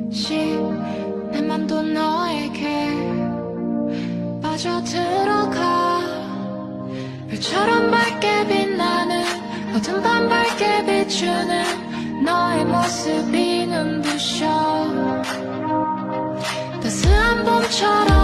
내 맘도 너에게 빠져들어가. 별처럼 밝게 빛나는 어둠 밤 밝게 비추는 너의 모습이 눈부셔. 따스한 봄처럼